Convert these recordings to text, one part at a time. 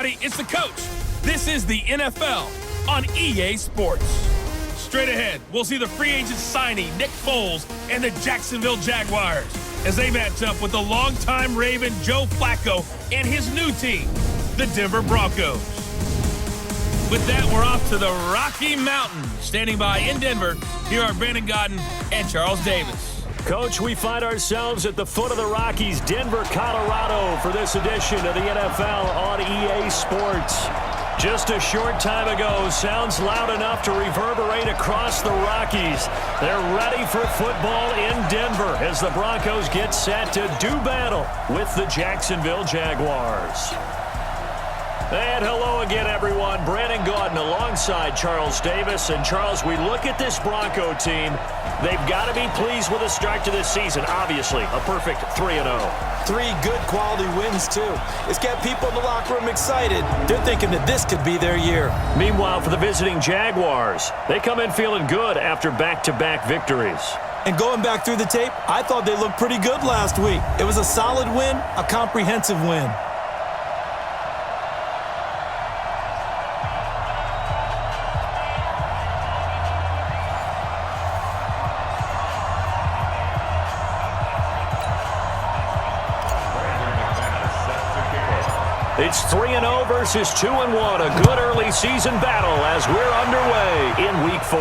It's the coach. This is the NFL on EA Sports. Straight ahead, we'll see the free agent signing Nick Foles and the Jacksonville Jaguars as they match up with the longtime Raven Joe Flacco and his new team, the Denver Broncos. With that, we're off to the Rocky Mountains. Standing by in Denver, here are Brandon Godden and Charles Davis. Coach, we find ourselves at the foot of the Rockies, Denver, Colorado, for this edition of the NFL on EA Sports. Just a short time ago, sounds loud enough to reverberate across the Rockies. They're ready for football in Denver as the Broncos get set to do battle with the Jacksonville Jaguars. And hello again, everyone. Brandon Gaudin alongside Charles Davis. And, Charles, we look at this Bronco team. They've got to be pleased with the start to this season. Obviously, a perfect 3-0. 3 good quality wins, too. It's got people in the locker room excited. They're thinking that this could be their year. Meanwhile, for the visiting Jaguars, they come in feeling good after back-to-back victories. And going back through the tape, I thought they looked pretty good last week. It was a solid win, a comprehensive win. It's 3-0 versus 2-1. A good early season battle as we're underway in Week 4.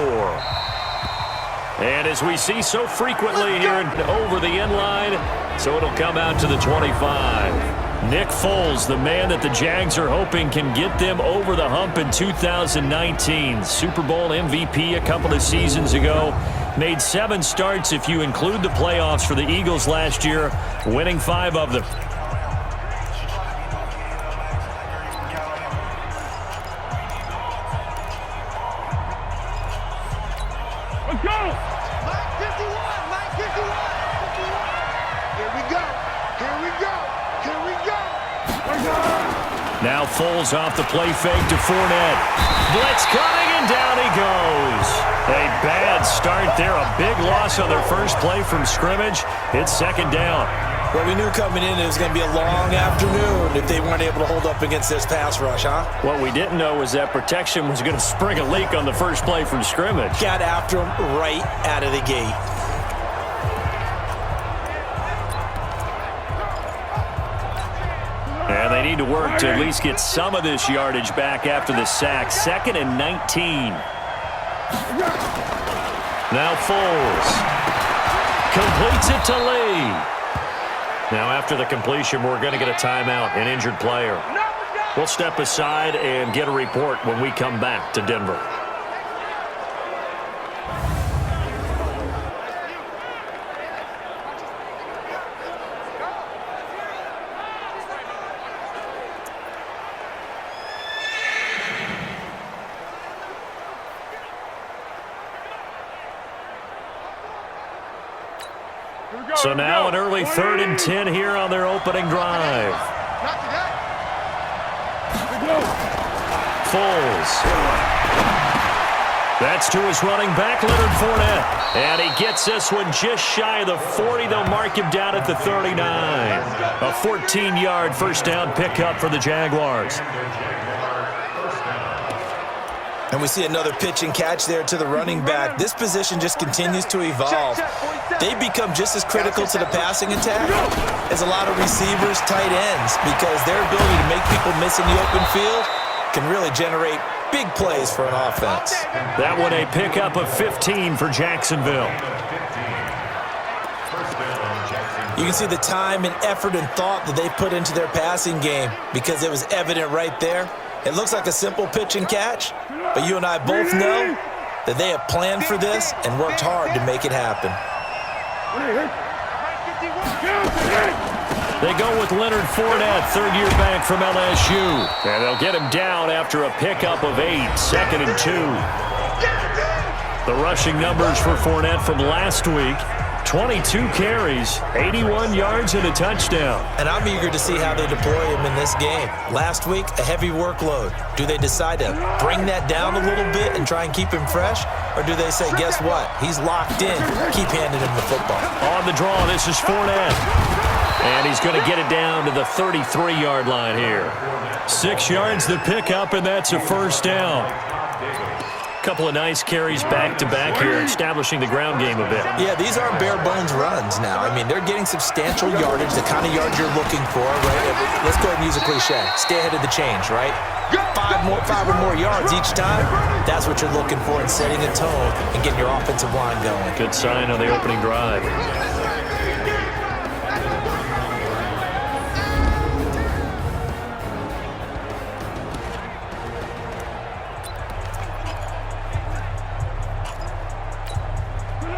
And as we see so frequently here over the end line, so it'll come out to the 25. Nick Foles, the man that the Jags are hoping can get them over the hump in 2019. Super Bowl MVP a couple of seasons ago. Made 7 starts if you include the playoffs for the Eagles last year, winning 5 of them. Now Foles off the play fake to Fournette. Blitz coming, and down he goes. A bad start there. A big loss on their first play from scrimmage. It's second down. Well, we knew coming in it was going to be a long afternoon if they weren't able to hold up against this pass rush, huh? What we didn't know was that protection was going to spring a leak on the first play from scrimmage. Got after him right out of the gate. And they need to work to at least get some of this yardage back after the sack. 2nd and 19. Now Foles completes it to Lee. Now after the completion, we're going to get a timeout, an injured player. We'll step aside and get a report when we come back to Denver. So now an early 3rd and 10 here on their opening drive. Foles. That's to his running back, Leonard Fournette. And he gets this one just shy of the 40. They'll mark him down at the 39. A 14-yard first down pickup for the Jaguars. And we see another pitch and catch there to the running back. This position just continues to evolve. They become just as critical to the passing attack as a lot of receivers, tight ends, because their ability to make people miss in the open field can really generate big plays for an offense. That one a pickup of 15 for Jacksonville. You can see the time and effort and thought that they put into their passing game because it was evident right there. It looks like a simple pitch and catch, but you and I both know that they have planned for this and worked hard to make it happen. They go with Leonard Fournette, third-year back from LSU. And they'll get him down after a pickup of 8, 2nd and 2. The rushing numbers for Fournette from last week, 22 carries, 81 yards, and a touchdown. And I'm eager to see how they deploy him in this game. Last week, a heavy workload. Do they decide to bring that down a little bit and try and keep him fresh? Or do they say, guess what? He's locked in. Keep handing him the football. On the draw, this is Fournette. And he's going to get it down to the 33-yard line here. 6 yards the pickup, and that's a first down. Couple of nice carries back-to-back here, establishing the ground game a bit. Yeah, these aren't bare-bones runs now. I mean, they're getting substantial yardage, the kind of yards you're looking for, right? Let's go ahead and use a cliche. Stay ahead of the change, right? Five or more yards each time. That's what you're looking for in setting a tone and getting your offensive line going. Good sign on the opening drive.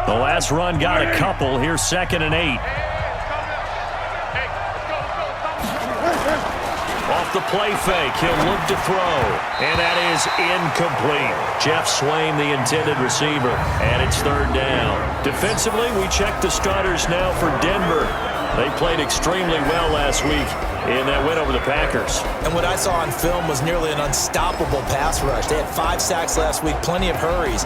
The last run got a couple. Here's 2nd and 8. Off the play fake, he'll look to throw. And that is incomplete. Jeff Swaim, the intended receiver. And it's 3rd down. Defensively, we check the starters now for Denver. They played extremely well last week in that win over the Packers. And what I saw on film was nearly an unstoppable pass rush. They had 5 sacks last week, plenty of hurries.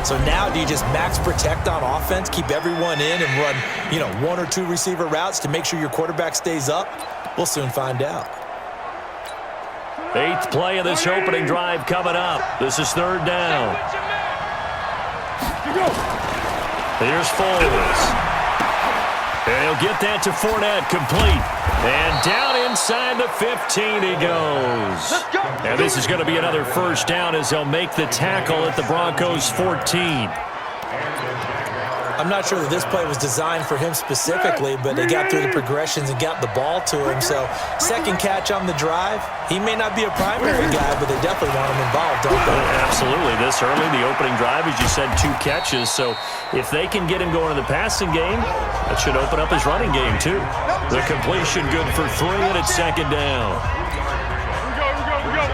So now do you just max protect on offense, keep everyone in and run, 1 or 2 receiver routes to make sure your quarterback stays up? We'll soon find out. 8th play of this opening drive coming up. This is 3rd down. Here's Foles. And he'll get that to Fournette, complete. And down inside the 15 he goes. And this is going to be another first down as they'll make the tackle at the Broncos' 14. I'm not sure that this play was designed for him specifically, but they got through the progressions and got the ball to him. So, second catch on the drive. He may not be a primary guy, but they definitely want him involved, don't they? Absolutely. This early, the opening drive, as you said, 2 catches. So, if they can get him going in the passing game, that should open up his running game, too. The completion good for 3, and it's 2nd down.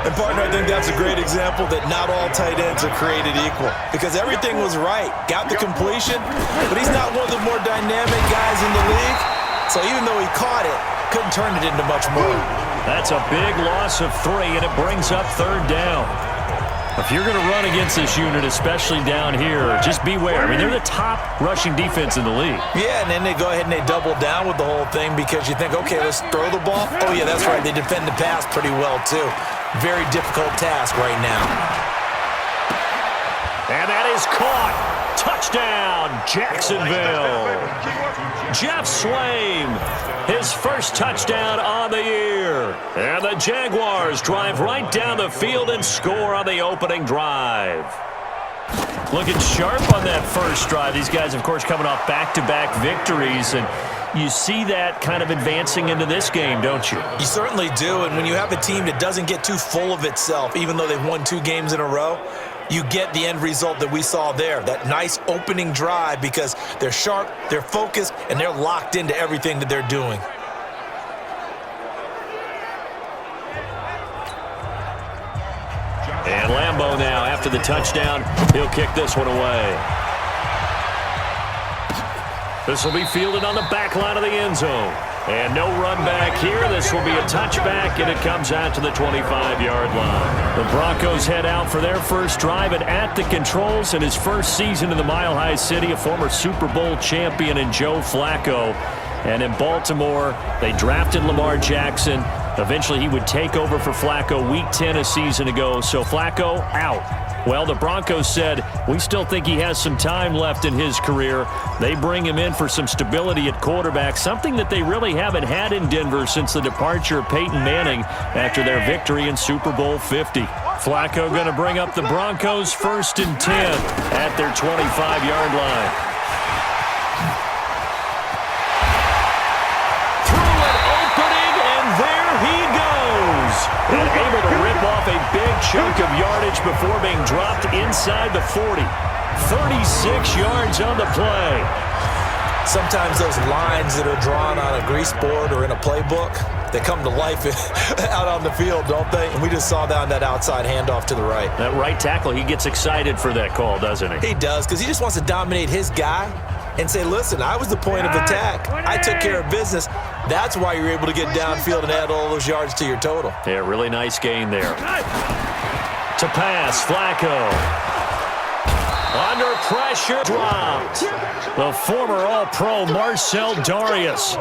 And, partner, I think that's a great example that not all tight ends are created equal because everything was right. Got the completion, but he's not one of the more dynamic guys in the league. So even though he caught it, couldn't turn it into much more. That's a big loss of 3, and it brings up 3rd down. If you're going to run against this unit, especially down here, just beware. I mean, they're the top rushing defense in the league. Yeah, and then they go ahead and they double down with the whole thing because you think, okay, let's throw the ball. Oh, yeah, that's right. They defend the pass pretty well, too. Very difficult task right now. And that is caught. Touchdown, Jacksonville. Jeff Swaim, his first touchdown on the year. And the Jaguars drive right down the field and score on the opening drive. Looking sharp on that first drive. These guys, of course, coming off back-to-back victories, and you see that kind of advancing into this game, don't you? You certainly do, and when you have a team that doesn't get too full of itself, even though they've won 2 games in a row, you get the end result that we saw there, that nice opening drive because they're sharp, they're focused, and they're locked into everything that they're doing. And Lambeau now, after the touchdown, he'll kick this one away. This will be fielded on the back line of the end zone. And no run back here. This will be a touchback, and it comes out to the 25-yard line. The Broncos head out for their first drive, and at the controls in his first season in the Mile High City, a former Super Bowl champion in Joe Flacco. And in Baltimore, they drafted Lamar Jackson. Eventually, he would take over for Flacco Week 10 a season ago. So Flacco out. Well, the Broncos said, we still think he has some time left in his career. They bring him in for some stability at quarterback, something that they really haven't had in Denver since the departure of Peyton Manning after their victory in Super Bowl 50. Flacco going to bring up the Broncos 1st and 10 at their 25-yard line. Through an opening, and there he goes. And able to rip off a big chunk of yardage before being dropped inside the 40. 36 yards on the play. Sometimes those lines that are drawn on a grease board or in a playbook, they come to life out on the field, don't they? And we just saw that on that outside handoff to the right. That right tackle, he gets excited for that call, doesn't he? He does, because he just wants to dominate his guy and say, listen, I was the point of attack. I took care of business. That's why you're able to get downfield and add all those yards to your total. Yeah, really nice gain there. To pass, Flacco. Under pressure, dropped. The former All-Pro Marcel Darius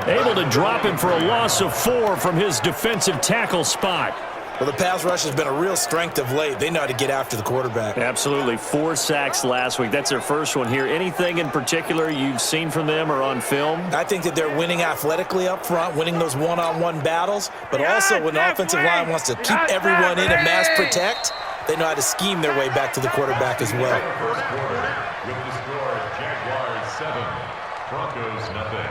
able to drop him for a loss of 4 from his defensive tackle spot. Well, the pass rush has been a real strength of late. They know how to get after the quarterback. Absolutely. 4 sacks last week. That's their first one here. Anything in particular you've seen from them or on film? I think that they're winning athletically up front, winning those one-on-one battles, but also when the offensive line wants to keep everyone in and mass protect, they know how to scheme their way back to the quarterback as well. With the score, Jaguars 7, Broncos nothing.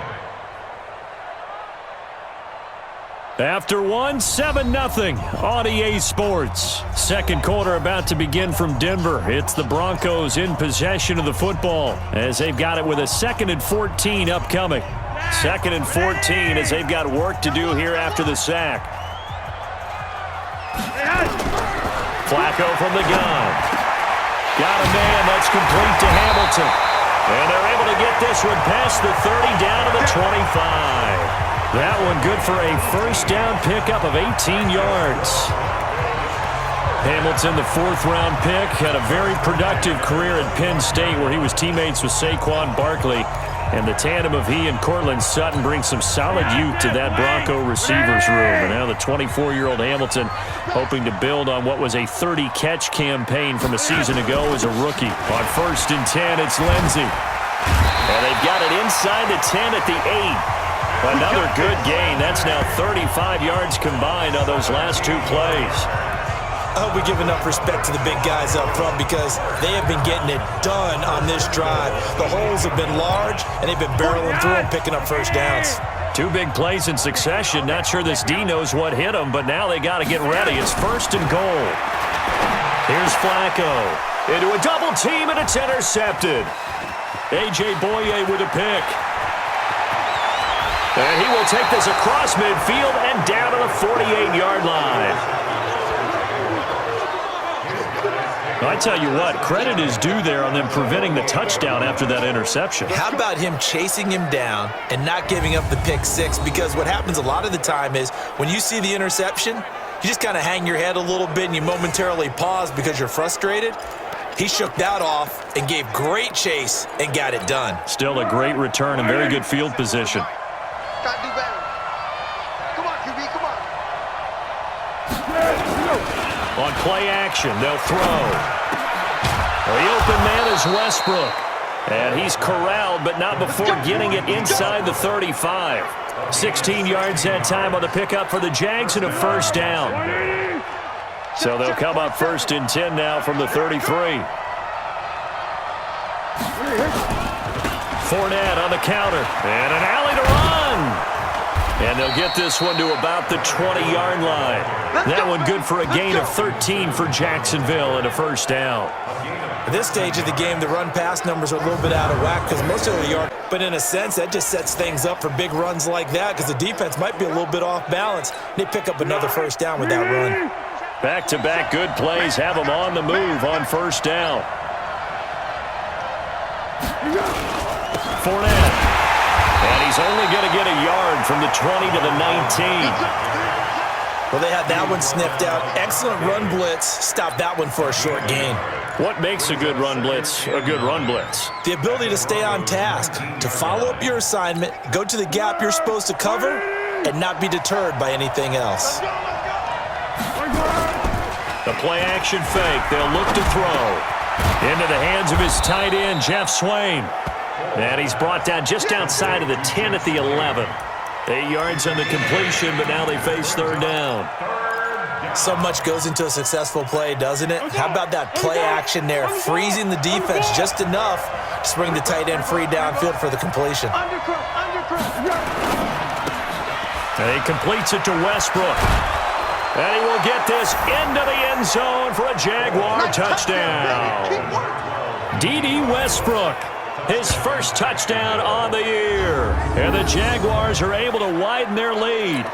After 7-0 on EA Sports. Second quarter about to begin from Denver. It's the Broncos in possession of the football as they've got it with a 2nd and 14 upcoming. 2nd and 14 as they've got work to do here after the sack. Flacco from the gun. Got a man that's complete to Hamilton. And they're able to get this one past the 30 down to the 25. That one good for a first down pickup of 18 yards. Hamilton, the 4th-round pick, had a very productive career at Penn State where he was teammates with Saquon Barkley. And the tandem of he and Cortland Sutton brings some solid youth to that Bronco receivers room. And now the 24-year-old Hamilton hoping to build on what was a 30-catch campaign from a season ago as a rookie. On 1st and 10, it's Lindsey. And they've got it inside the 10 at the 8. Another good gain. That's now 35 yards combined on those last 2 plays. I hope we give enough respect to the big guys up front because they have been getting it done on this drive. The holes have been large, and they've been barreling through and picking up first downs. 2 big plays in succession. Not sure this D knows what hit them, but now they got to get ready. It's 1st and goal. Here's Flacco. Into a double team, and it's intercepted. A.J. Boye with a pick. And he will take this across midfield and down to the 48-yard line. I tell you what, credit is due there on them preventing the touchdown after that interception. How about him chasing him down and not giving up the pick 6? Because what happens a lot of the time is when you see the interception, you just kind of hang your head a little bit and you momentarily pause because you're frustrated. He shook that off and gave great chase and got it done. Still a great return and very good field position. Gotta do better. Come on, QB, come on. On play action, they'll throw. The open man is Westbrook. And he's corralled, but not before getting it inside the 35. 16 yards that time on the pickup for the Jags and a first down. So they'll come up 1st and 10 now from the 33. Fournette on the counter. And an alley to run. And they'll get this one to about the 20-yard line. That one good for a gain of 13 for Jacksonville and a first down. At this stage of the game, the run-pass numbers are a little bit out of whack because most of the yard. But in a sense, that just sets things up for big runs like that because the defense might be a little bit off balance. They pick up another first down with that run. Back-to-back good plays have them on the move on first down. Fournette. And he's only going to get a yard from the 20 to the 19. Well, they had that one sniffed out. Excellent run blitz. Stop that one for a short gain. What makes a good run blitz a good run blitz? The ability to stay on task, to follow up your assignment, go to the gap you're supposed to cover, and not be deterred by anything else. The play-action fake. They'll look to throw. Into the hands of his tight end, Jeff Swain. And he's brought down just outside of the 10 at the 11. 8 yards on the completion, but now they face 3rd down. So much goes into a successful play, doesn't it? How about that play action there, freezing the defense just enough to bring the tight end free downfield for the completion. And he completes it to Westbrook. And he will get this into the end zone for a Jaguar touchdown. D.D. Westbrook. His first touchdown on the year. And the Jaguars are able to widen their lead.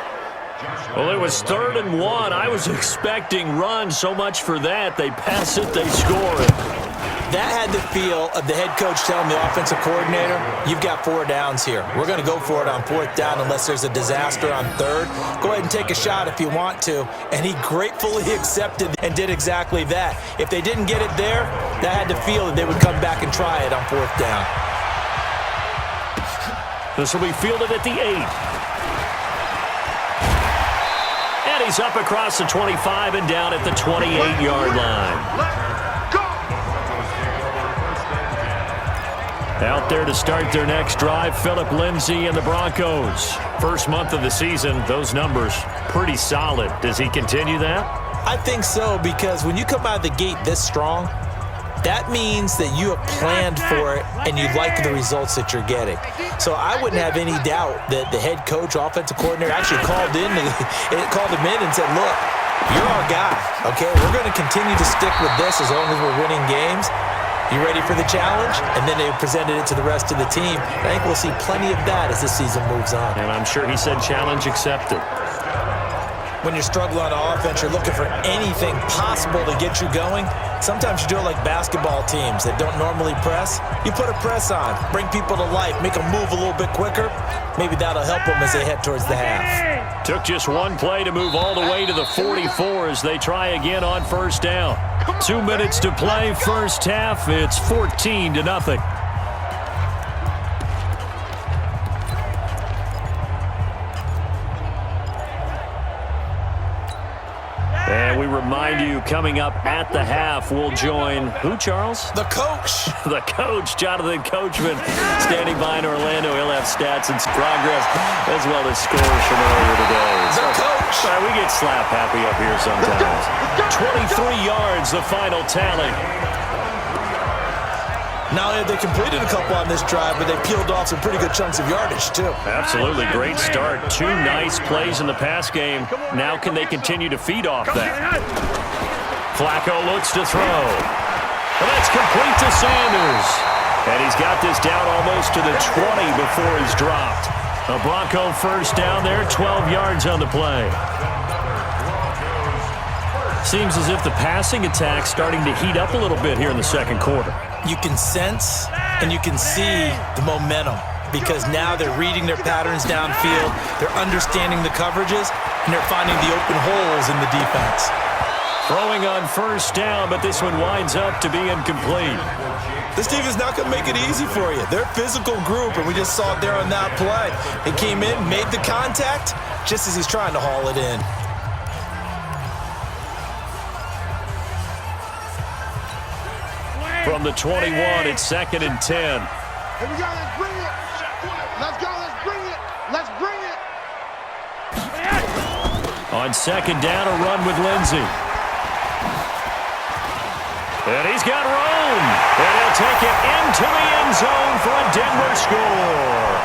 Well, it was 3rd and 1. I was expecting run, so much for that. They pass it, they score it. That had the feel of the head coach telling the offensive coordinator, you've got 4 downs here. We're going to go for it on 4th down unless there's a disaster on 3rd. Go ahead and take a shot if you want to. And he gratefully accepted and did exactly that. If they didn't get it there, that had the feel that they would come back and try it on 4th down. This will be fielded at the 8. And he's up across the 25 and down at the 28-yard line. Out there to start their next drive, Phillip Lindsay and the Broncos. First month of the season, those numbers pretty solid. Does he continue that? I think so, because when you come out of the gate this strong, that means that you have planned for it and you like the results that you're getting. So I wouldn't have any doubt that the head coach, offensive coordinator, actually called him in and said, look, you're our guy, okay? We're going to continue to stick with this as long as we're winning games. You ready for the challenge? And then they presented it to the rest of the team. I think we'll see plenty of that as the season moves on. And I'm sure he said challenge accepted. When you're struggling on offense, you're looking for anything possible to get you going. Sometimes you do it like basketball teams that don't normally press. You put a press on, bring people to life, make them move a little bit quicker. Maybe that'll help them as they head towards the half. Took just one play to move all the way to the 44 as they try again on 1st down. 2 minutes to play, first half. It's 14-0. And we remind you, coming up at the half, we'll join who, Charles? The coach. The coach, Jonathan Coachman, standing by in Orlando. He'll have stats and progress as well as scores from earlier today. The coach. We get slap happy up here sometimes. 23 yards, the final tally. Not only have they completed a couple on this drive, but they peeled off some pretty good chunks of yardage, too. Absolutely. Great start. 2 nice plays in the pass game. Now can they continue to feed off that? Flacco looks to throw. And that's complete to Sanders. And he's got this down almost to the 20 before he's dropped. A Bronco first down there, 12 yards on the play. Seems as if the passing attack's starting to heat up a little bit here in the second quarter. You can sense and you can see the momentum because now they're reading their patterns downfield, they're understanding the coverages, and they're finding the open holes in the defense. Throwing on 1st down, but this one winds up to be incomplete. This team is not going to make it easy for you. They're a physical group, and we just saw it there on that play. They came in, made the contact, just as he's trying to haul it in. From the 21, it's 2nd and 10. Here we go, let's bring it. Let's go, let's bring it. Let's bring it. On 2nd down, a run with Lindsay. And he's got room. And he'll take it into the end zone for a Denver score.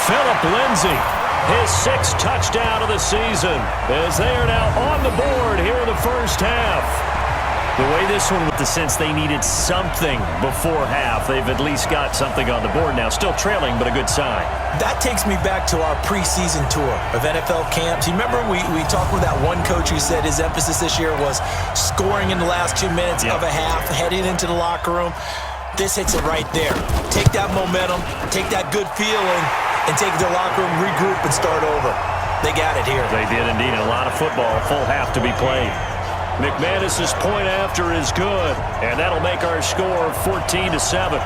Phillip Lindsay, his 6th touchdown of the season, as they are now on the board here in the first half. The way this one, with the sense they needed something before half, they've at least got something on the board now. Still trailing, but a good sign. That takes me back to our preseason tour of NFL camps. You remember we talked with that one coach who said his emphasis this year was scoring in the last 2 minutes of a half, heading into the locker room. This hits it right there. Take that momentum, take that good feeling, and take it to the locker room, regroup, and start over. They got it here. They did indeed. A lot of football, full half to be played. McManus's point after is good, and that'll make our score 14-7.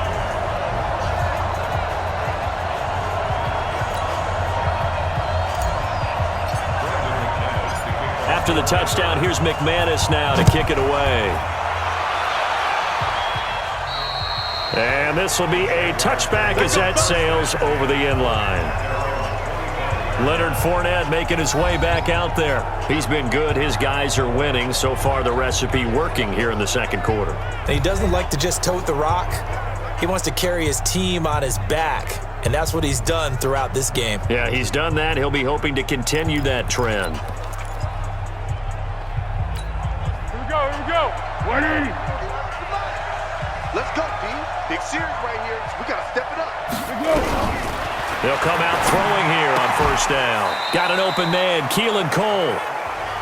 After the touchdown, here's McManus now to kick it away. And this will be a touchback as that sails over the end line. Leonard Fournette making his way back out there. He's been good. His guys are winning. So far, the recipe working here in the second quarter. And he doesn't like to just tote the rock. He wants to carry his team on his back, and that's what he's done throughout this game. Yeah, he's done that. He'll be hoping to continue that trend. Here we go, here we go. 180. Let's go, B. Big series right here. We got to step it up. Here we go. They'll come out throwing here on 1st down. Got an open man, Keelan Cole.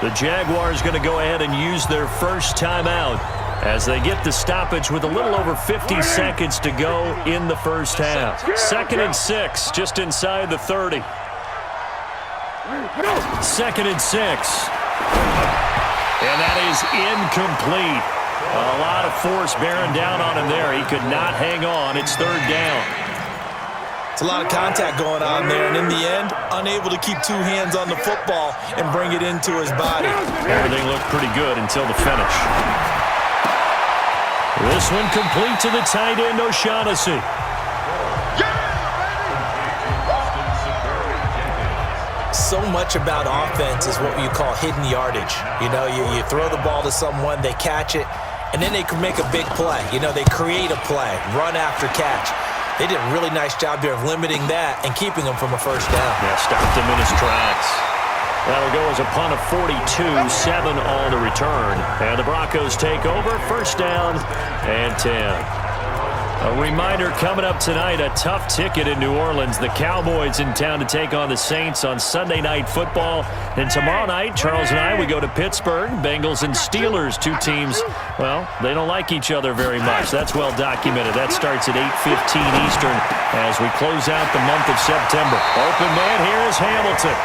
The Jaguars going to go ahead and use their first timeout as they get the stoppage with a little over 50 seconds to go in the first half. 2nd and 6, just inside the 30. 2nd and 6. And that is incomplete. A lot of force bearing down on him there. He could not hang on. It's 3rd down. It's a lot of contact going on there, and in the end, unable to keep 2 hands on the football and bring it into his body. Everything looked pretty good until the finish. This one complete to the tight end, O'Shaughnessy. So much about offense is what you call hidden yardage. You know, you throw the ball to someone, they catch it, and then they can make a big play. You know, they create a play, run after catch. They did a really nice job here of limiting that and keeping him from a first down. Yeah, stopped him in his tracks. That'll go as a punt of 42, 7 on the return. And the Broncos take over, 1st down and 10. A reminder coming up tonight, a tough ticket in New Orleans. The Cowboys in town to take on the Saints on Sunday Night Football. And tomorrow night, Charles and I, we go to Pittsburgh. Bengals and Steelers, 2 teams, well, they don't like each other very much. That's well documented. That starts at 8:15 Eastern as we close out the month of September. Open man here is Hamilton.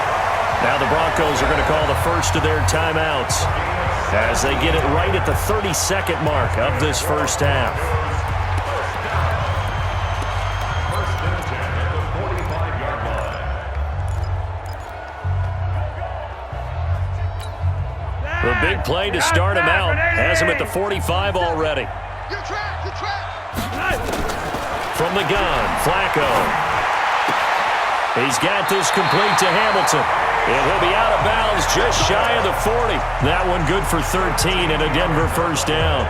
Now the Broncos are going to call the first of their timeouts as they get it right at the 32nd mark of this first half. The big play to start him out has him at the 45 already. From the gun, Flacco. He's got this complete to Hamilton. It will be out of bounds just shy of the 40. That one good for 13 and a Denver first down.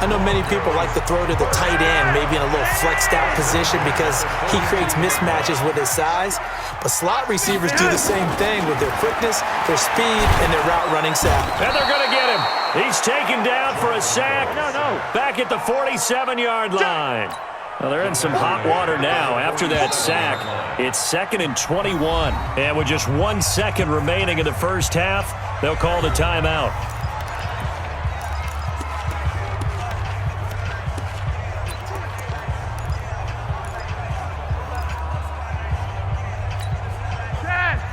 I know many people like to throw to the tight end, maybe in a little flexed out position because he creates mismatches with his size. But slot receivers do the same thing with their quickness, their speed, and their route running sack. And they're going to get him. He's taken down for a sack. Back at the 47-yard line. Well, they're in some hot water now after that sack. It's 2nd and 21. And with just 1 second remaining in the first half, they'll call the timeout.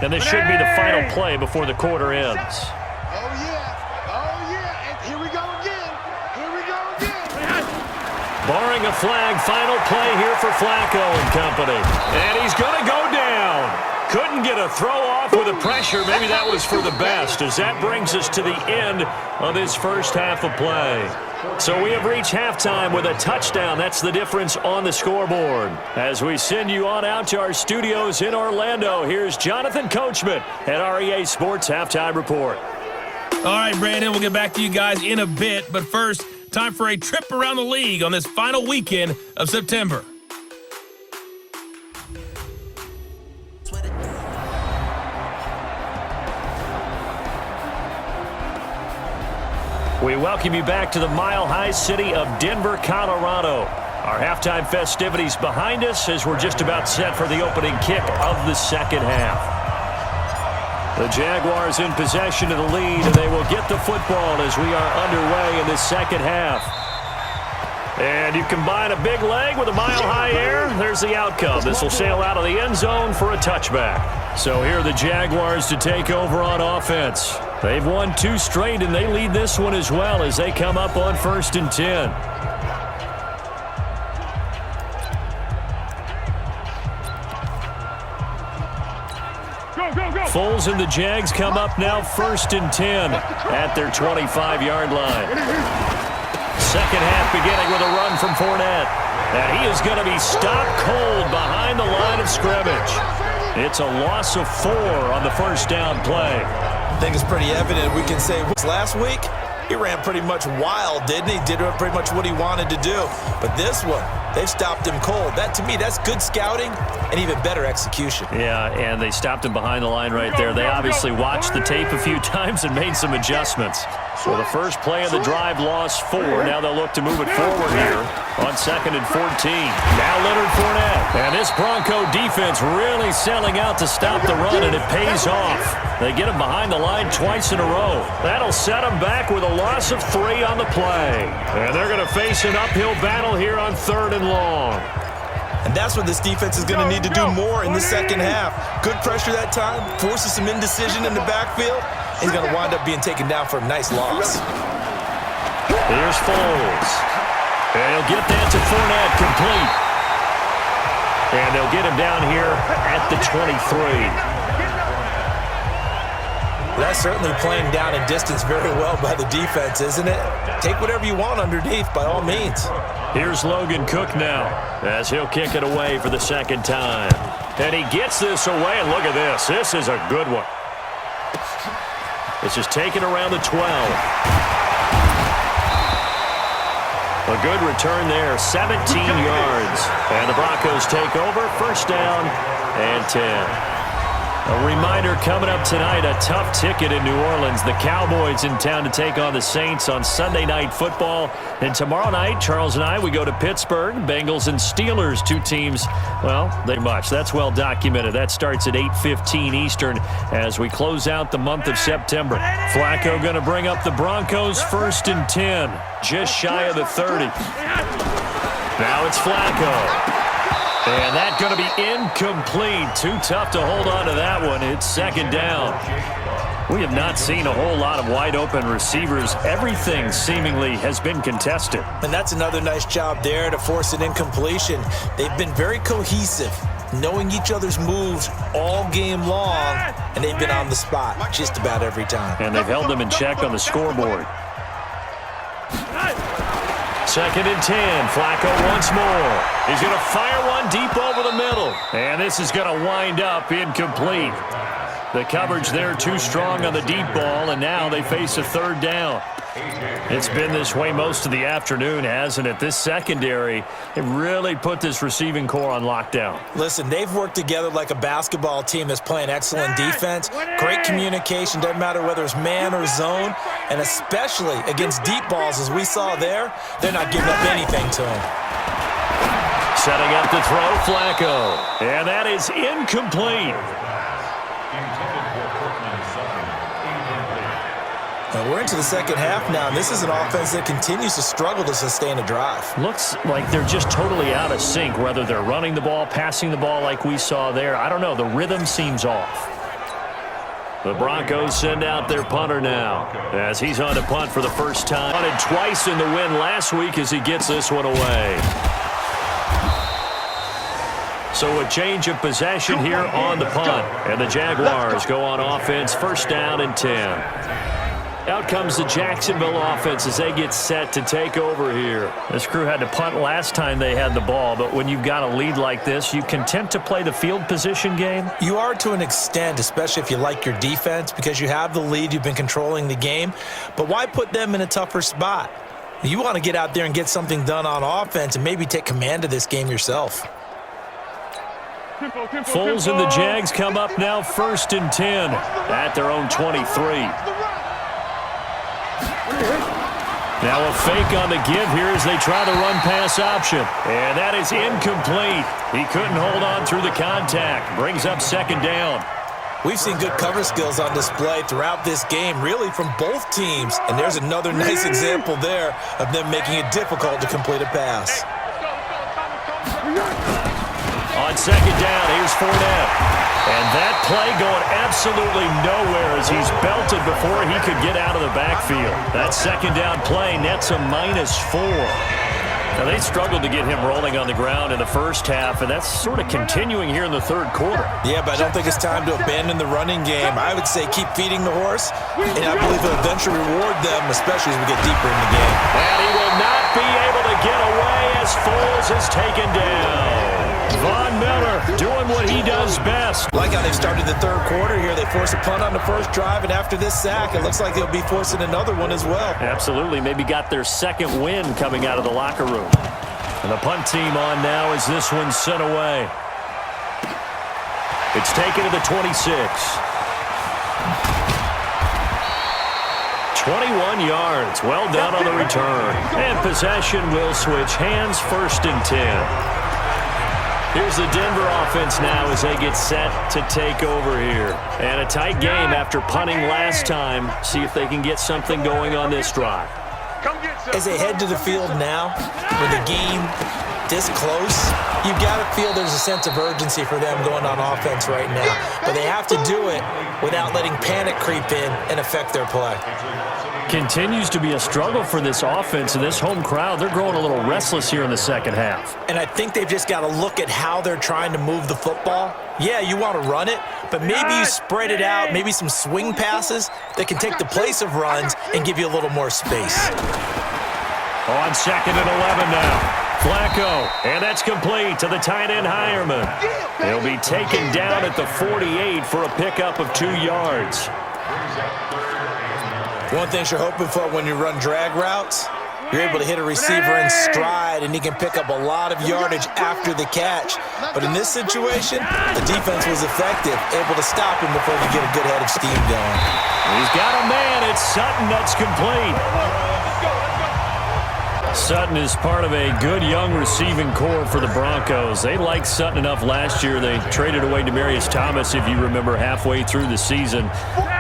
And this should be the final play before the quarter ends. Oh, yeah. And here we go again. Barring a flag, final play here for Flacco and company. And he's going to go down. Couldn't get a throw off with the pressure. Maybe that was for the best, as that brings us to the end of this first half of play. So we have reached halftime with a touchdown. That's the difference on the scoreboard. As we send you on out to our studios in Orlando, here's Jonathan Coachman at REA Sports Halftime Report. All right, Brandon, we'll get back to you guys in a bit. But first, time for a trip around the league on this final weekend of September. We welcome you back to the mile-high city of Denver, Colorado. Our halftime festivities behind us as we're just about set for the opening kick of the second half. The Jaguars in possession of the lead, and they will get the football as we are underway in this second half. And you combine a big leg with a mile-high air, there's the outcome. This will sail out of the end zone for a touchback. So here are the Jaguars to take over on offense. They've won 2 straight, and they lead this one as well as they come up on 1st and 10. Foles and the Jags come up now 1st and 10 at their 25-yard line. Second half beginning with a run from Fournette. And he is going to be stopped cold behind the line of scrimmage. It's a loss of 4 on the first down play. I think it's pretty evident. We can say last week, he ran pretty much wild, didn't he? Did pretty much what he wanted to do. But this one, they've stopped him cold. That, to me, that's good scouting and even better execution. Yeah, and they stopped him behind the line right there. They obviously watched the tape a few times and made some adjustments. So the first play of the drive lost 4. Now they'll look to move it forward here on 2nd and 14. Now Leonard Fournette. And this Bronco defense really selling out to stop the run, and it pays off. They get him behind the line twice in a row. That'll set him back with a loss of 3 on the play. And they're going to face an uphill battle here on 3rd and long. And that's what this defense is going to need to do more in the second half. Good pressure that time, forces some indecision in the backfield. He's going to wind up being taken down for a nice loss. Here's Foles. And he'll get that to Fournette, complete. And they'll get him down here at the 23. That's certainly playing down in distance very well by the defense, isn't it? Take whatever you want underneath, by all means. Here's Logan Cook now, as he'll kick it away for the second time. And he gets this away, and look at this. This is a good one. This is taken around the 12. A good return there, 17 yards. And the Broncos take over, first down and 10. A reminder coming up tonight, a tough ticket in New Orleans. The Cowboys in town to take on the Saints on Sunday Night Football. And tomorrow night, Charles and I, we go to Pittsburgh. Bengals and Steelers, 2 teams, well, they much. That's well documented. That starts at 8:15 Eastern as we close out the month of September. Flacco going to bring up the Broncos, 1st and 10, just shy of the 30. Now it's Flacco. And that's going to be incomplete. Too tough to hold on to that one. It's 2nd down. We have not seen a whole lot of wide-open receivers. Everything seemingly has been contested. And that's another nice job there to force an incompletion. They've been very cohesive, knowing each other's moves all game long, and they've been on the spot just about every time. And they've held them in check on the scoreboard. 2nd and 10. Flacco once more. He's going to fire one deep over the middle. And this is going to wind up incomplete. The coverage there too strong on the deep ball, and now they face a 3rd down. It's been this way most of the afternoon, hasn't it? This secondary, it really put this receiving core on lockdown. Listen, they've worked together like a basketball team that's playing excellent defense. Great communication, doesn't matter whether it's man or zone, and especially against deep balls as we saw there, they're not giving up anything to them. Setting up to throw, Flacco. And that is incomplete. We're into the second half now, and this is an offense that continues to struggle to sustain a drive. Looks like they're just totally out of sync, whether they're running the ball, passing the ball like we saw there. I don't know. The rhythm seems off. The Broncos send out their punter now as he's on to punt for the first time. Punted twice in the win last week as he gets this one away. So a change of possession here on the punt. And the Jaguars go on offense, first down and 10. Out comes the Jacksonville offense as they get set to take over here. This crew had to punt last time they had the ball, but when you've got a lead like this, you content to play the field position game? You are to an extent, especially if you like your defense, because you have the lead, you've been controlling the game. But why put them in a tougher spot? You want to get out there and get something done on offense and maybe take command of this game yourself. Foles and the Jags come up now, 1st and 10 at their own 23. Now a fake on the give here as they try the run-pass option. And that is incomplete. He couldn't hold on through the contact. Brings up 2nd down. We've seen good cover skills on display throughout this game, really from both teams. And there's another nice example there of them making it difficult to complete a pass. On 2nd down, here's Fournette. And that play going absolutely nowhere as he's belted before he could get out of the backfield. That 2nd down play nets a -4. Now, they struggled to get him rolling on the ground in the first half, and that's sort of continuing here in the 3rd quarter. Yeah, but I don't think it's time to abandon the running game. I would say keep feeding the horse, and I believe it'll eventually reward them, especially as we get deeper in the game. And he will not be able to get away as Foles is taken down. Von Miller doing what he does best. Like how they've started the 3rd quarter here. They force a punt on the first drive, and after this sack, it looks like they'll be forcing another one as well. Absolutely. Maybe got their 2nd win coming out of the locker room. And the punt team on now as this one's sent away. It's taken to the 26. 21 yards. Well done on the return. And possession will switch hands, 1st and 10. Here's the Denver offense now as they get set to take over here. And a tight game after punting last time. See if they can get something going on this drive. As they head to the field now, with the game this close, you've got to feel there's a sense of urgency for them going on offense right now. But they have to do it without letting panic creep in and affect their play. Continues to be a struggle for this offense, and this home crowd, they're growing a little restless here in the second half. And I think they've just got to look at how they're trying to move the football. Yeah, you want to run it, but maybe you spread it out, maybe some swing passes that can take the place of runs and give you a little more space. On 2nd and 11 now. Flacco, and that's complete to the tight end Hireman. He'll be taken down at the 48 for a pickup of 2 yards. One thing you're hoping for when you run drag routes, you're able to hit a receiver in stride, and he can pick up a lot of yardage after the catch. But in this situation, the defense was effective, able to stop him before he could get a good head of steam going. He's got a man. It's Sutton that's complete. Sutton is part of a good young receiving core for the Broncos. They liked Sutton enough last year. They traded away Demaryius Thomas, if you remember, halfway through the season.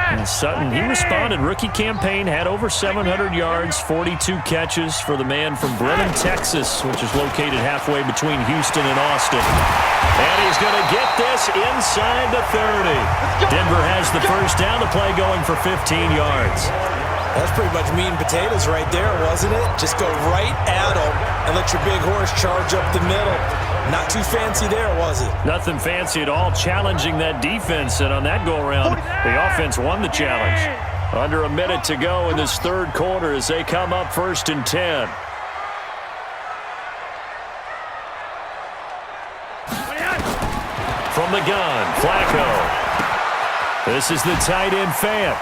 And Sutton, he responded. Rookie campaign, had over 700 yards, 42 catches for the man from Brenham, Texas, which is located halfway between Houston and Austin. And he's going to get this inside the 30. Denver has the first down. The play going for 15 yards. That's pretty much meat and potatoes right there, wasn't it? Just go right at them and let your big horse charge up the middle. Not too fancy there, was it? Nothing fancy at all, challenging that defense, and on that go-around, the offense won the challenge. Under a minute to go in this third quarter as they come up 1st and 10. From the gun, Flacco. This is the tight end Fant.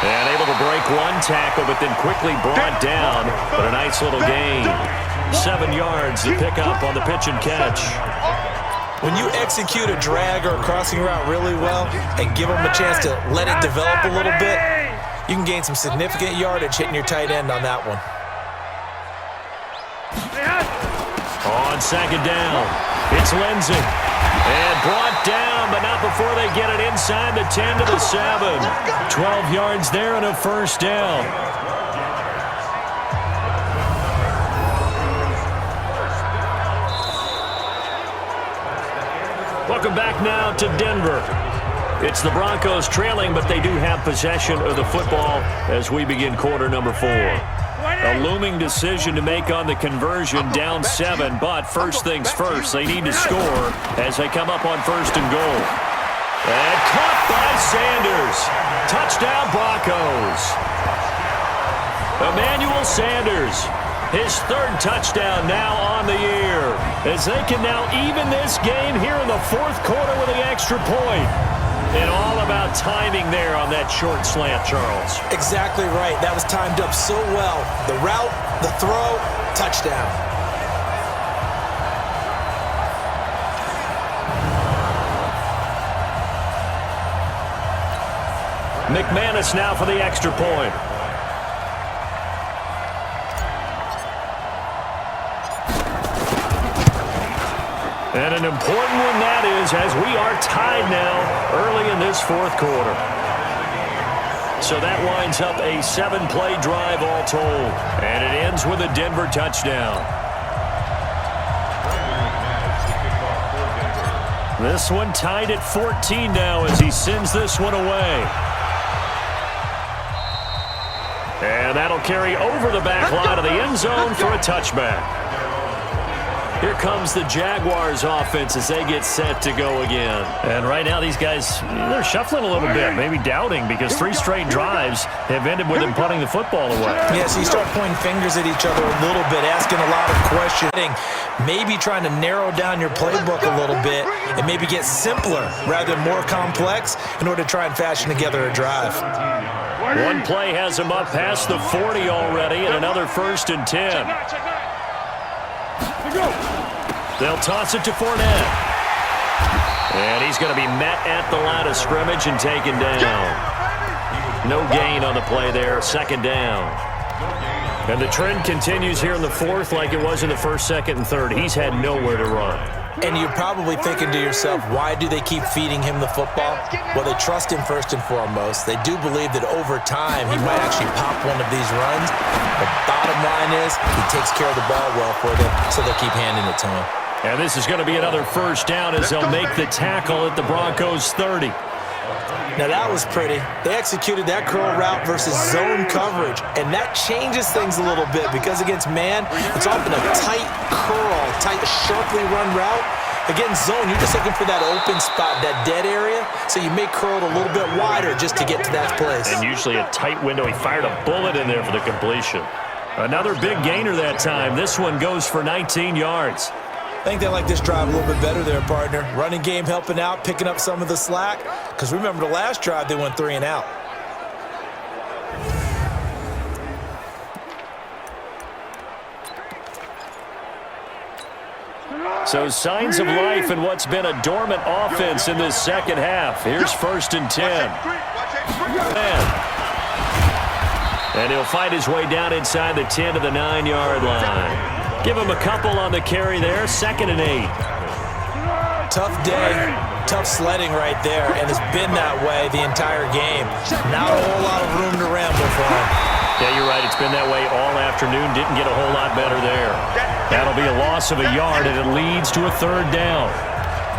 And able to break one tackle, but then quickly brought down. But a nice little gain. 7 yards to pick up on the pitch and catch. When you execute a drag or a crossing route really well and give them a chance to let it develop a little bit, you can gain some significant yardage hitting your tight end on that one. On 2nd down, it's Lindsey. And brought down, but not before they get it inside the 10 to the 7. 12 yards there and a first down. Welcome back now to Denver. It's the Broncos trailing, but they do have possession of the football as we begin quarter number 4. A looming decision to make on the conversion, down 7, but first things first, they need to score as they come up on 1st and goal. And caught by Sanders. Touchdown Broncos. Emmanuel Sanders, his 3rd touchdown now on the year, as they can now even this game here in the 4th quarter with the extra point. And all about timing there on that short slant, Charles. Exactly right. That was timed up so well. The route, the throw, touchdown. McManus now for the extra point. And an important one that is, as we are tied now early in this 4th quarter. So that winds up a 7-play drive all told. And it ends with a Denver touchdown. This one tied at 14 now as he sends this one away. And that'll carry over the back line of the end zone for a touchback. Here comes the Jaguars offense as they get set to go again. And right now these guys, they're shuffling a little bit, maybe doubting, because 3 straight drives have ended with them punting the football away. Yeah, so you start pointing fingers at each other a little bit, asking a lot of questioning, maybe trying to narrow down your playbook a little bit and maybe get simpler rather than more complex in order to try and fashion together a drive. One play has him up past the 40 already, and another 1st and 10. They'll toss it to Fournette. And he's going to be met at the line of scrimmage and taken down. No gain on the play there, 2nd down. And the trend continues here in the 4th like it was in the 1st, 2nd, and 3rd. He's had nowhere to run. And you're probably thinking to yourself, why do they keep feeding him the football? Well, they trust him first and foremost. They do believe that over time he might actually pop one of these runs. The bottom line is he takes care of the ball well for them, so they'll keep handing it to him. And this is going to be another first down as they'll make the tackle at the Broncos' 30. Now that was pretty. They executed that curl route versus zone coverage, and that changes things a little bit because against man, it's often a tight curl, tight, sharply run route. Against zone, you're just looking for that open spot, that dead area, so you may curl it a little bit wider just to get to that place. And usually a tight window. He fired a bullet in there for the completion. Another big gainer that time. This one goes for 19 yards. I think they like this drive a little bit better there, partner. Running game helping out, picking up some of the slack. Because remember the last drive, they went 3 and out. So signs of life in what's been a dormant offense in this second half. Here's 1st and 10. And he'll find his way down inside the 10 to the 9-yard line. Give him a couple on the carry there. 2nd and 8. Tough day, tough sledding right there, and it's been that way the entire game. Not a whole lot of room to ramble for him. Yeah, you're right. It's been that way all afternoon. Didn't get a whole lot better there. That'll be a loss of a yard, and it leads to a 3rd down.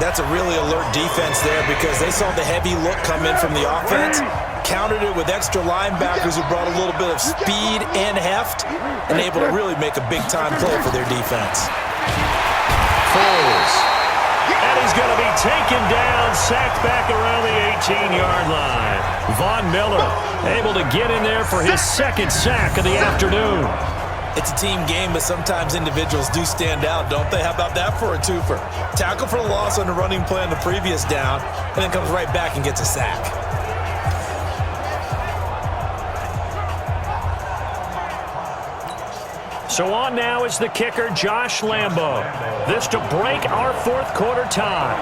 That's a really alert defense there because they saw the heavy look come in from the offense, countered it with extra linebackers who brought a little bit of speed and heft, and able to really make a big-time play for their defense. Foles. And he's going to be taken down, sacked back around the 18-yard line. Von Miller able to get in there for his 2nd sack of the afternoon. It's a team game, but sometimes individuals do stand out, don't they? How about that for a twofer? Tackle for a loss on the running play on the previous down, and then comes right back and gets a sack. So on now is the kicker, Josh Lambo. This to break our 4th quarter tie.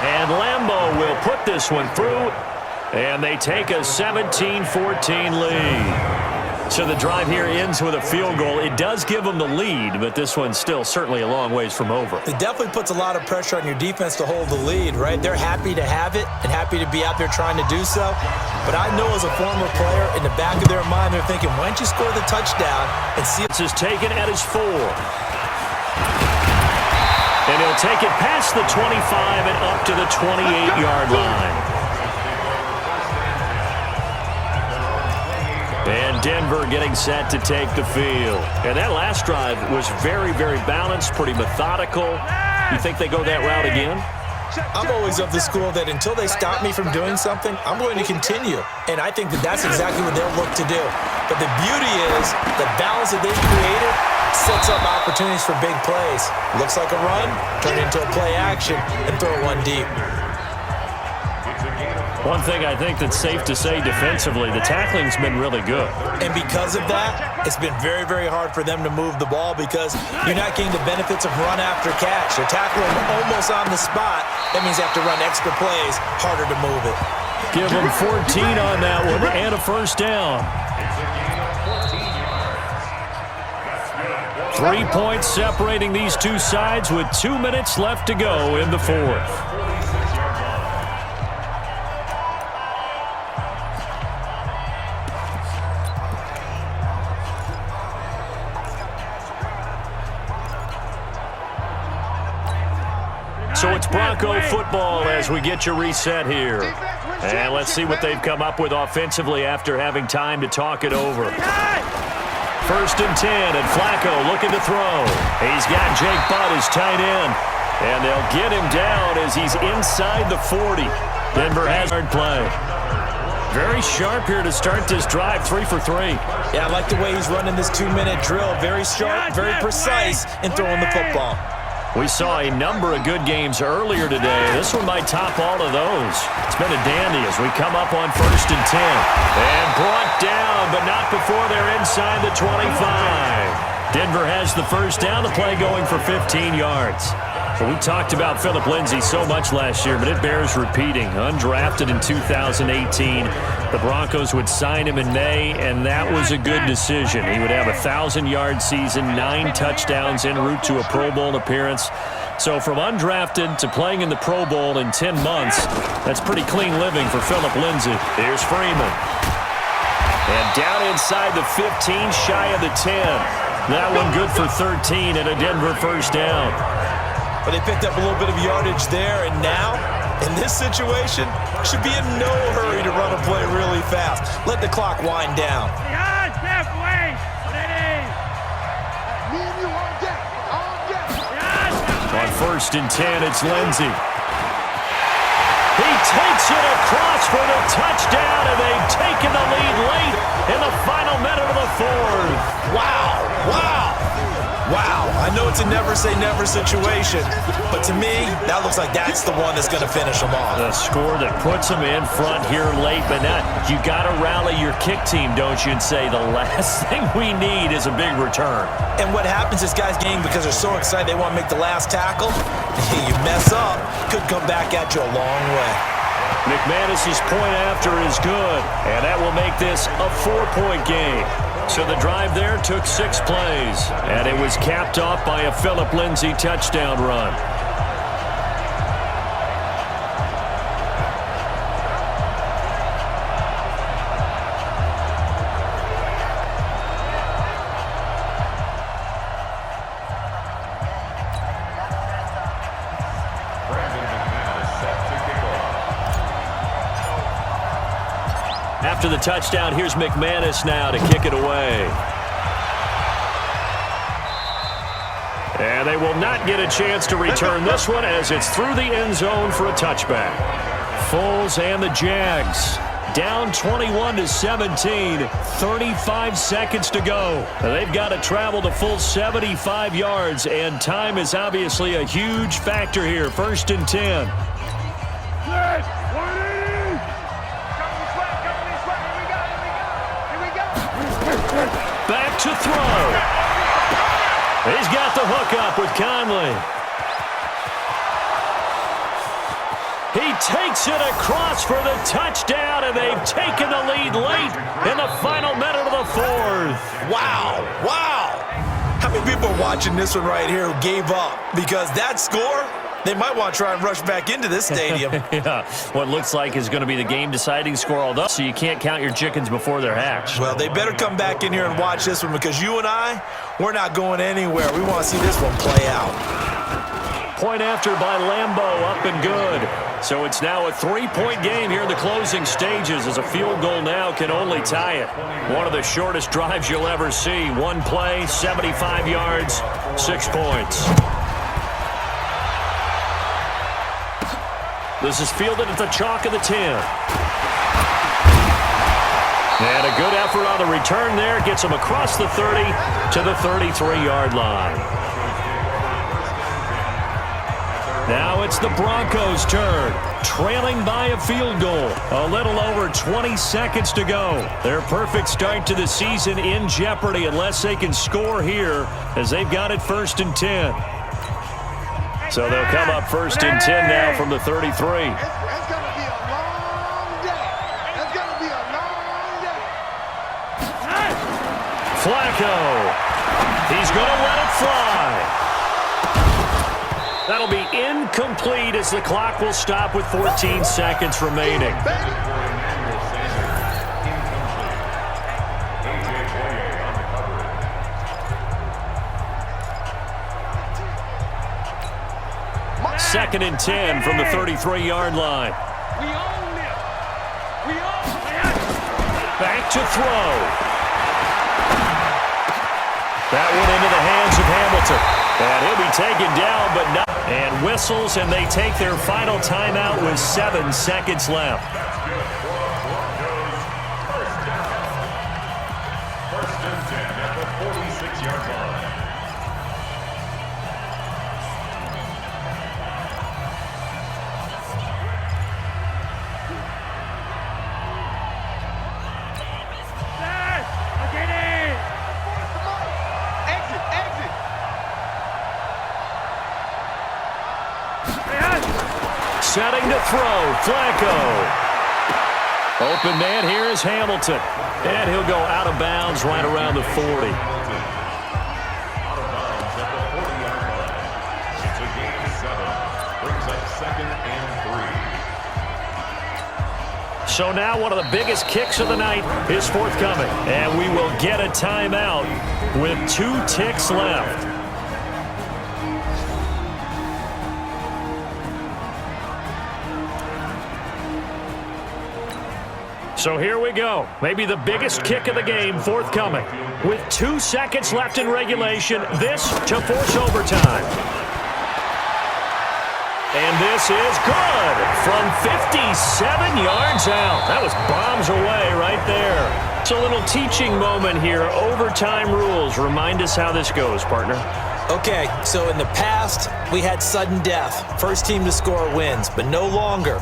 And Lambo will put this one through. And they take a 17-14 lead. So the drive here ends with a field goal. It does give them the lead, but this one's still certainly a long ways from over. It definitely puts a lot of pressure on your defense to hold the lead, right? They're happy to have it and happy to be out there trying to do so. But I know as a former player, in the back of their mind, they're thinking, why don't you score the touchdown and see This is taken at his 4. And he'll take it past the 25 and up to the 28-yard line. And Denver getting set to take the field. And that last drive was very, very balanced, pretty methodical. You think they go that route again? I'm always of the school that until they stop me from doing something, I'm going to continue. And I think that that's exactly what they'll look to do. But the beauty is the balance that they've created sets up opportunities for big plays. Looks like a run, turn it into a play action, and throw one deep. One thing I think that's safe to say defensively, the tackling's been really good. And because of that, it's been very, very hard for them to move the ball because you're not getting the benefits of run after catch. They're tackling almost on the spot. That means they have to run extra plays, harder to move it. Give them 14 on that one and a 1st down. 3 points separating these two sides with 2 minutes left to go in the 4th. So it's Bronco football as we get you reset here. And let's see what they've come up with offensively after having time to talk it over. 1st and 10, and Flacco looking to throw. He's got Jake Butt as tight end. And they'll get him down as he's inside the 40. Denver has hard play. Very sharp here to start this drive, 3 for 3. Yeah, I like the way he's running this 2-minute drill. Very sharp, very precise in throwing the football. We saw a number of good games earlier today. This one might top all of those. It's been a dandy as we come up on 1st and 10. And brought down, but not before they're inside the 25. Denver has the 1st down, the play going for 15 yards. Well, we talked about Phillip Lindsay so much last year, but it bears repeating. Undrafted in 2018. The Broncos would sign him in May, and that was a good decision. He would have a 1,000-yard season, 9 touchdowns en route to a Pro Bowl appearance. So from undrafted to playing in the Pro Bowl in 10 months, that's pretty clean living for Phillip Lindsay. Here's Freeman. And down inside the 15, shy of the 10. That one good for 13 and a Denver first down. But they picked up a little bit of yardage there, and now, in this situation, should be in no hurry to run a play really fast. Let the clock wind down. On 1st and 10, it's Lindsay. He takes it across for the touchdown, and they've taken the lead late in the final minute of the 4th. Wow, wow, wow. I know it's a never-say-never situation, but to me, that looks like that's the one that's going to finish them off. The score that puts them in front here late, but not. You got to rally your kick team, don't you, and say the last thing we need is a big return. And what happens is guys game because they're so excited they want to make the last tackle. You mess up, could come back at you a long way. McManus's point after is good, and that will make this a 4-point game. So the drive there took 6 plays, and it was capped off by a Phillip Lindsay touchdown run. After the touchdown, here's McManus now to kick it away. And they will not get a chance to return this one as it's through the end zone for a touchback. Foles and the Jags down 21-17, 35 seconds to go. They've got to travel the full 75 yards, and time is obviously a huge factor here. 1st and 10. Back to throw. He's got the hook up with Conley. He takes it across for the touchdown, and they've taken the lead late in the final minute of the 4th. Wow, wow. How many people are watching this one right here who gave up? Because that score, they might want to try and rush back into this stadium. Yeah, what looks like is going to be the game-deciding score, although so you can't count your chickens before they're hatched. Well, they better come back in here and watch this one because you and I, we're not going anywhere. We want to see this one play out. Point after by Lambeau, up and good. So it's now a 3-point game here in the closing stages as a field goal now can only tie it. One of the shortest drives you'll ever see. One play, 75 yards, 6 points. This is fielded at the chalk of the 10. And a good effort on the return there. Gets him across the 30 to the 33-yard line. Now it's the Broncos' turn. Trailing by a field goal. A little over 20 seconds to go. Their perfect start to the season in jeopardy unless they can score here as they've got it 1st and 10. So they'll come up 1st and 10 now from the 33. It's going to be a long day. It's going to be a long day. Flacco. He's going to let it fly. That'll be incomplete as the clock will stop with 14 seconds remaining. Second and 10 from the 33-yard line. Back to throw. That one into the hands of Hamilton. And he'll be taken down, but not. And whistles, and they take their final timeout with 7 seconds left. First and 10 at the 46-yard line. setting to throw. Flacco. Open man here is Hamilton. And he'll go out of bounds right around the 40. Out of bounds at the 40-yard line. It's a gain of 7. Brings up 2nd and 3. So now one of the biggest kicks of the night is forthcoming. And we will get a timeout with 2 ticks left. So here we go. Maybe the biggest kick of the game forthcoming. With 2 seconds left in regulation, this to force overtime. And this is good from 57 yards out. That was bombs away right there. It's a little teaching moment here. Overtime rules. Remind us how this goes, partner. Okay, so in the past, we had sudden death. First team to score wins, but no longer.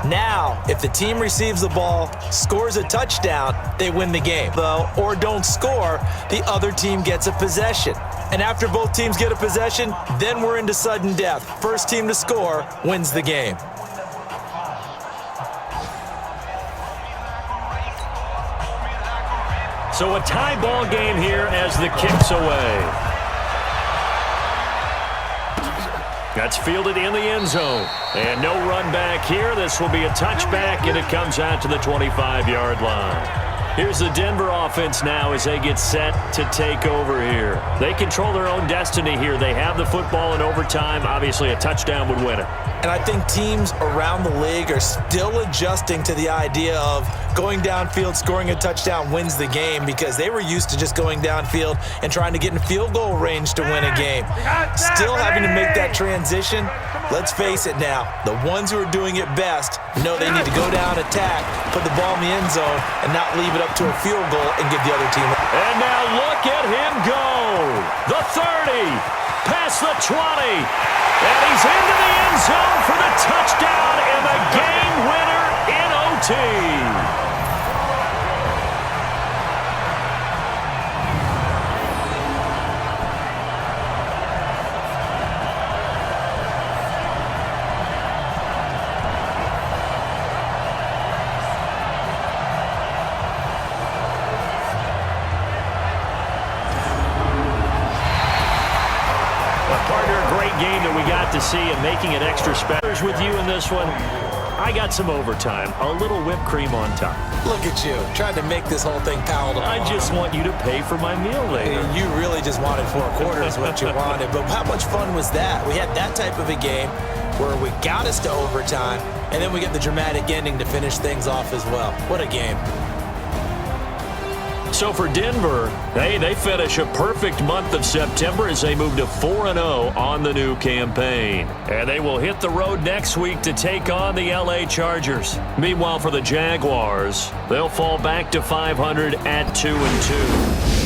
Now, if the team receives the ball, scores a touchdown, they win the game. Though, or don't score, the other team gets a possession. And after both teams get a possession, then we're into sudden death. First team to score wins the game. So a tie ball game here as the kick's away. That's fielded in the end zone. And no run back here. This will be a touchback, and it comes out to the 25-yard line. Here's the Denver offense now as they get set to take over here. They control their own destiny here. They have the football in overtime. Obviously, a touchdown would win it. And I think teams around the league are still adjusting to the idea of going downfield, scoring a touchdown wins the game, because they were used to just going downfield and trying to get in field goal range to win a game. Still having to make that transition. Let's face it now, the ones who are doing it best know they need to go down, attack, put the ball in the end zone, and not leave it up to a field goal and give the other team. And now look at him go. The 30, past the 20, and he's into the end zone for the touchdown and the game winner in OT. Game that we got to see and making it extra special with you in this one. I got some overtime, a little whipped cream on top. Look at you, trying to make this whole thing palatable. I just want you to pay for my meal later. You really just wanted 4 quarters what you wanted, but how much fun was that? We had that type of a game where we got us to overtime, and then we get the dramatic ending to finish things off as well. What a game. So for Denver, they finish a perfect month of September as they move to 4-0 on the new campaign. And they will hit the road next week to take on the LA Chargers. Meanwhile, for the Jaguars, they'll fall back to 500 at 2-2.